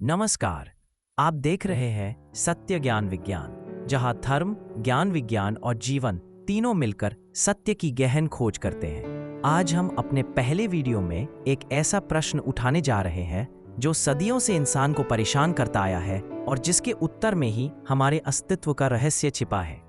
नमस्कार। आप देख रहे हैं सत्य ज्ञान विज्ञान, जहां धर्म, ज्ञान विज्ञान और जीवन तीनों मिलकर सत्य की गहन खोज करते हैं। आज हम अपने पहले वीडियो में एक ऐसा प्रश्न उठाने जा रहे हैं जो सदियों से इंसान को परेशान करता आया है और जिसके उत्तर में ही हमारे अस्तित्व का रहस्य छिपा है।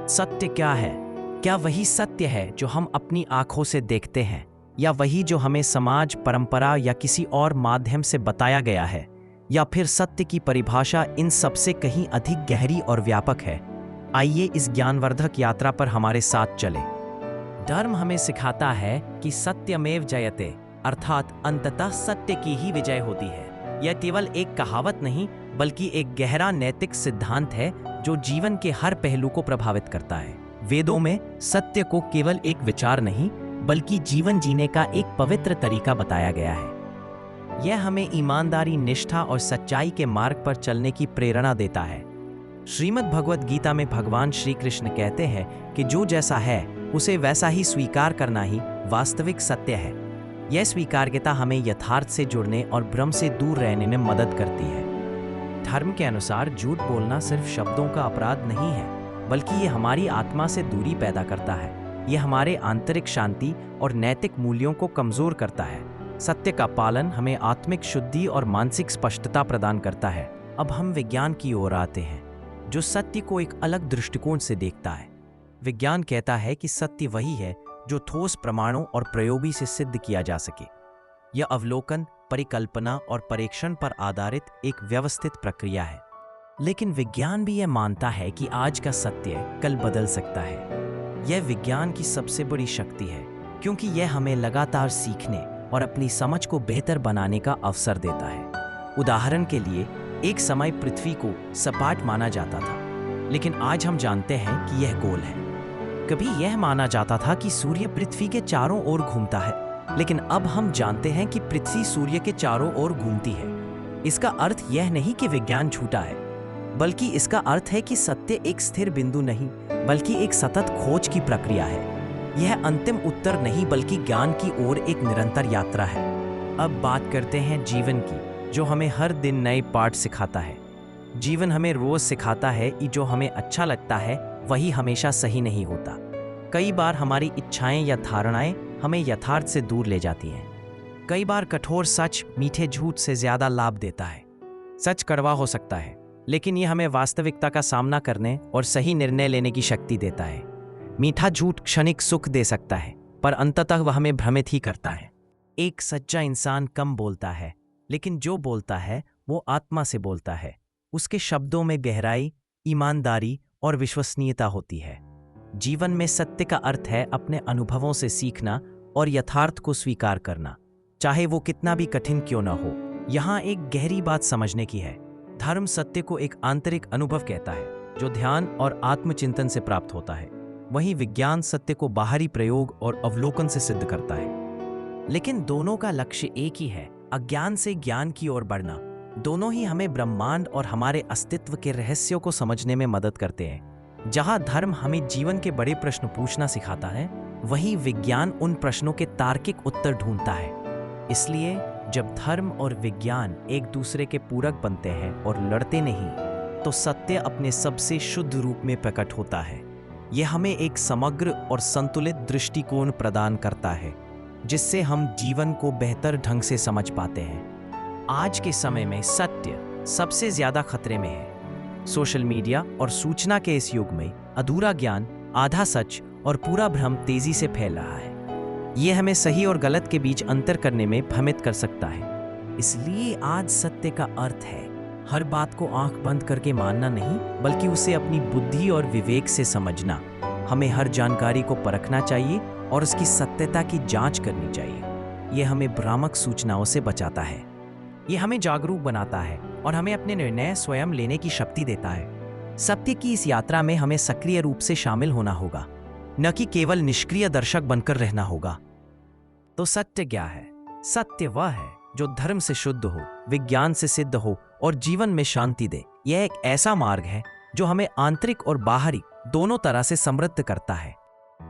सत्य क्या है? क्या वही सत्य है जो हम अपनी आंखों से देखते हैं, या वही जो हमें समाज, परंपरा या किसी और माध्यम से बताया गया है, या फिर सत्य की परिभाषा इन सबसे कहीं अधिक गहरी और व्यापक है? आइए इस ज्ञानवर्धक यात्रा पर हमारे साथ चलें। धर्म हमें सिखाता है कि सत्यमेव जयते, अर्थात अंततः सत्य की ही विजय होती है। यह केवल एक कहावत नहीं, बल्कि एक गहरा नैतिक सिद्धांत है जो जीवन के हर पहलू को प्रभावित करता है। वेदों में सत्य को केवल एक विचार नहीं, बल्कि जीवन जीने का एक पवित्र तरीका बताया गया है। यह हमें ईमानदारी, निष्ठा और सच्चाई के मार्ग पर चलने की प्रेरणा देता है। श्रीमद् भगवद गीता में भगवान श्री कृष्ण कहते हैं कि जो जैसा है उसे वैसा ही स्वीकार करना ही वास्तविक सत्य है। यह स्वीकार्यता हमें यथार्थ से जुड़ने और भ्रम से दूर रहने में मदद करती है। धर्म के अनुसार झूठ बोलना सिर्फ शब्दों का अपराध नहीं है, बल्कि ये हमारी आत्मा से दूरी पैदा करता है। यह हमारे आंतरिक शांति और नैतिक मूल्यों को कमजोर करता है। सत्य का पालन हमें आत्मिक शुद्धि और मानसिक स्पष्टता प्रदान करता है। अब हम विज्ञान की ओर आते हैं, जो सत्य को एक अलग दृष्टिकोण से देखता है। विज्ञान कहता है कि सत्य वही है जो ठोस प्रमाणों और प्रयोगों से सिद्ध किया जा सके। यह अवलोकन, परिकल्पना और परीक्षण पर आधारित एक व्यवस्थित प्रक्रिया है। लेकिन विज्ञान भी यह मानता है कि आज का सत्य कल बदल सकता है। यह विज्ञान की सबसे बड़ी शक्ति है, क्योंकि यह हमें लगातार सीखने और अपनी समझ को बेहतर बनाने का अवसर देता है। उदाहरण के लिए, एक समय पृथ्वी को सपाट माना जाता था, लेकिन आज हम जानते हैं कि यह गोल है। कभी यह माना जाता था कि सूर्य पृथ्वी के चारों ओर घूमता है, लेकिन अब हम जानते हैं कि पृथ्वी सूर्य के चारों ओर घूमती है। इसका अर्थ यह नहीं कि विज्ञान झूठा है, बल्कि इसका अर्थ है कि सत्य एक स्थिर बिंदु नहीं, बल्कि एक सतत खोज की प्रक्रिया है। यह अंतिम उत्तर नहीं, बल्कि ज्ञान की ओर एक निरंतर यात्रा है। अब बात करते हैं जीवन की, जो हमें हर दिन नए पाठ सिखाता है। जीवन हमें रोज सिखाता है कि जो हमें अच्छा लगता है वही हमेशा सही नहीं होता। कई बार हमारी इच्छाएं या धारणाएं हमें यथार्थ से दूर ले जाती हैं। कई बार कठोर सच मीठे झूठ से ज्यादा लाभ देता है। सच कड़वा हो सकता है, लेकिन यह हमें वास्तविकता का सामना करने और सही निर्णय लेने की शक्ति देता है। मीठा झूठ क्षणिक सुख दे सकता है, पर अंततः वह हमें भ्रमित ही करता है। एक सच्चा इंसान कम बोलता है, लेकिन जो बोलता है वो आत्मा से बोलता है। उसके शब्दों में गहराई, ईमानदारी और विश्वसनीयता होती है। जीवन में सत्य का अर्थ है अपने अनुभवों से सीखना और यथार्थ को स्वीकार करना, चाहे वो कितना भी कठिन क्यों न हो। यहाँ एक गहरी बात समझने की है। धर्म सत्य को एक आंतरिक अनुभव कहता है, जो ध्यान और आत्मचिंतन से प्राप्त होता है। वहीं विज्ञान सत्य को बाहरी प्रयोग और अवलोकन से सिद्ध करता है। लेकिन दोनों का लक्ष्य एक ही है, अज्ञान से ज्ञान की ओर बढ़ना। दोनों ही हमें ब्रह्मांड और हमारे अस्तित्व के रहस्यों को समझने में मदद करते हैं। जहां धर्म हमें जीवन के बड़े प्रश्न पूछना सिखाता है, वहीं विज्ञान उन प्रश्नों के तार्किक उत्तर ढूंढता है। इसलिए जब धर्म और विज्ञान एक दूसरे के पूरक बनते हैं और लड़ते नहीं, तो सत्य अपने सबसे शुद्ध रूप में प्रकट होता है। यह हमें एक समग्र और संतुलित दृष्टिकोण प्रदान करता है, जिससे हम जीवन को बेहतर ढंग से समझ पाते हैं। आज के समय में सत्य सबसे ज्यादा खतरे में है। सोशल मीडिया और सूचना के इस युग में अधूरा ज्ञान, आधा सच और पूरा भ्रम तेजी से फैल रहा है। यह हमें सही और गलत के बीच अंतर करने में भ्रमित कर सकता है। इसलिए आज सत्य का अर्थ है हर बात को आंख बंद करके मानना नहीं, बल्कि उसे अपनी बुद्धि और विवेक से समझना। हमें हर जानकारी को परखना चाहिए और उसकी सत्यता की जांच करनी चाहिए। यह हमें भ्रामक सूचनाओं से बचाता है। यह हमें जागरूक बनाता है और हमें अपने निर्णय स्वयं लेने की शक्ति देता है। सत्य की इस यात्रा में हमें सक्रिय रूप से शामिल होना होगा, न कि केवल निष्क्रिय दर्शक बनकर रहना होगा। तो सत्य क्या है? सत्य वह है जो धर्म से शुद्ध हो, विज्ञान से सिद्ध हो और जीवन में शांति दे। यह एक ऐसा मार्ग है जो हमें आंतरिक और बाहरी दोनों तरह से समृद्ध करता है।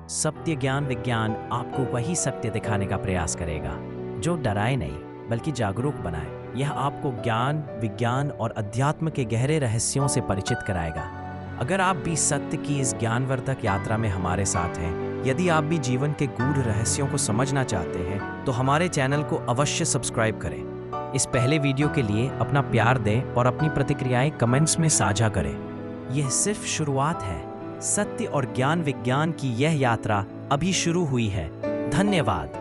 सत्य ज्ञान विज्ञान आपको वही सत्य दिखाने का प्रयास करेगा जो डराए नहीं, बल्कि जागरूक बनाए। यह आपको ज्ञान, विज्ञान और अध्यात्म के गहरे रहस्यों से परिचित कराएगा। अगर आप भी सत्य की इस ज्ञानवर्धक यात्रा में हमारे साथ हैं, यदि आप भी जीवन के गूढ़ रहस्यों को समझना चाहते हैं, तो हमारे चैनल को अवश्य सब्सक्राइब करें। इस पहले वीडियो के लिए अपना प्यार दें और अपनी प्रतिक्रियाएं कमेंट्स में साझा करें। यह सिर्फ शुरुआत है। सत्य और ज्ञान विज्ञान की यह यात्रा अभी शुरू हुई है। धन्यवाद।